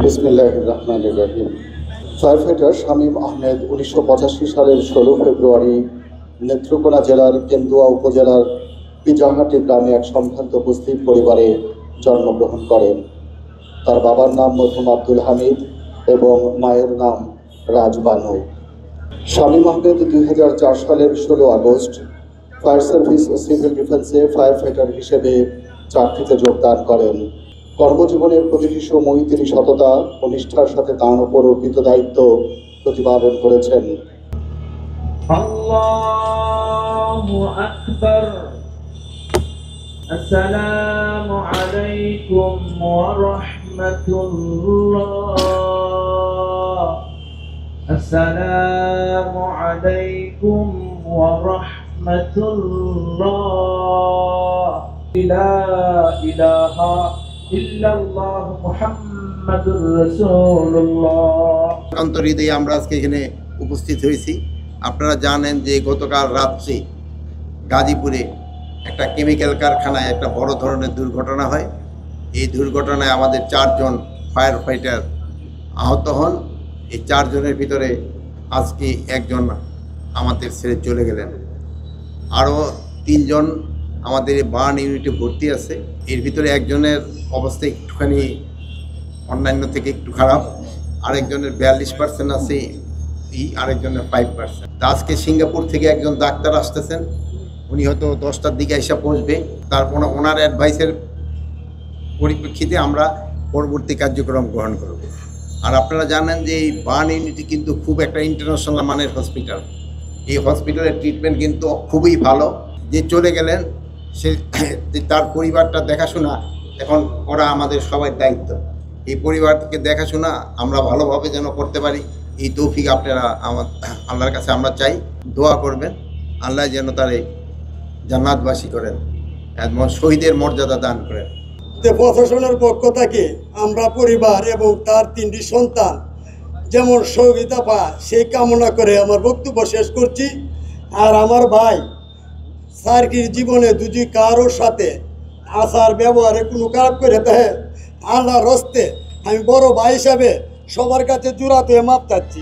বিসমিল্লাহির রহমানির রহিম। ফায়ারফাইটার শামীম আহমেদ 1985 সালের 16 ফেব্রুয়ারি নেত্রকোনা জেলার কেন্দুয়া উপজেলার পিজাহাটি গ্রামে এক সম্ভ্রান্ত মুসলিম পরিবারে জন্মগ্রহণ করেন। তার বাবার নাম মরহুম আব্দুল হামিদ এবং মায়ের নাম রাজবানু। শামীম আহমেদ 2004 সালের 16 আগস্ট ফায়ার সার্ভিস ও সিভিল ডিফেন্সে ফায়ার ফাইটার হিসেবে চাকরিতে যোগদান করেন। কর্মজীবনের প্রতিটি সময় তিনি সততা ও নিষ্ঠার সাথে তাঁর উপর অর্পিত দায়িত্ব প্রতিপালন করেছেন। আল্লাহু আকবার। আসসালামু আলাইকুম ওয়া রাহমাতুল্লাহ। আসসালামু আলাইকুম ওয়া রাহমাতুল্লাহ। লা ইলাহা ইল্লাল্লাহ মুহাম্মাদুর রাসূলুল্লাহ। অন্তর্হৃদয়ে আমরা আজকে এখানে উপস্থিত হয়েছি। আপনারা জানেন যে গতকাল রাত্রে গাজীপুরে একটা কেমিক্যাল কারখানায় একটা বড় ধরনের দুর্ঘটনা হয়। এই দুর্ঘটনায় আমাদের 4 জন ফায়ার ফাইটার আহত হন। এই 4 জনের ভিতরে আজকে একজন আমাদের ছেড়ে চলে গেলেন। আরও 3 জন আমাদের বার্ন ইউনিটে ভর্তি আছে। এর ভিতরে একজনের অবস্থা একটুখানি অন্যান্য থেকে একটু খারাপ, আরেকজনের 42% আছে, আরেকজনের 5%। আজকে সিঙ্গাপুর থেকে একজন ডাক্তার আসতেছেন, উনি হয়তো 10টার দিকে এসে পৌঁছবে। তারপর ওনার অ্যাডভাইসের পরিপ্রেক্ষিতে আমরা পরবর্তী কার্যক্রম গ্রহণ করব। আর আপনারা জানেন যে এই বার্ন ইউনিটি কিন্তু খুব একটা ইন্টারন্যাশনাল মানের হসপিটাল। এই হসপিটালের ট্রিটমেন্ট কিন্তু খুবই ভালো। যে চলে গেলেন সে তার পরিবারটা দেখাশোনা এখন করা আমাদের সবার দায়িত্ব। এই পরিবারকে দেখাশোনা আমরা ভালোভাবে যেন করতে পারি, এই তৌফিক আপনারা আল্লাহর কাছে আমরা চাই। দোয়া করবেন আল্লাহ যেন তারে জান্নাতবাসী করেন এবং শহীদের মর্যাদা দান করেন। প্রশাসনের পক্ষ থেকে আমরা পরিবার এবং তার 3টি সন্তান যেমন সহযোগিতা পায় সেই কামনা করে আমার বক্তব্য শেষ করছি। আর আমার ভাই সার্কির জীবনে যদি কারোর সাথে আচার ব্যবহারে কোনো খারাপ করে থাকে আল্লাহর হস্তে আমি বড় ভাই হিসাবে সবার কাছে জোড়াতে মাপ চাচ্ছি।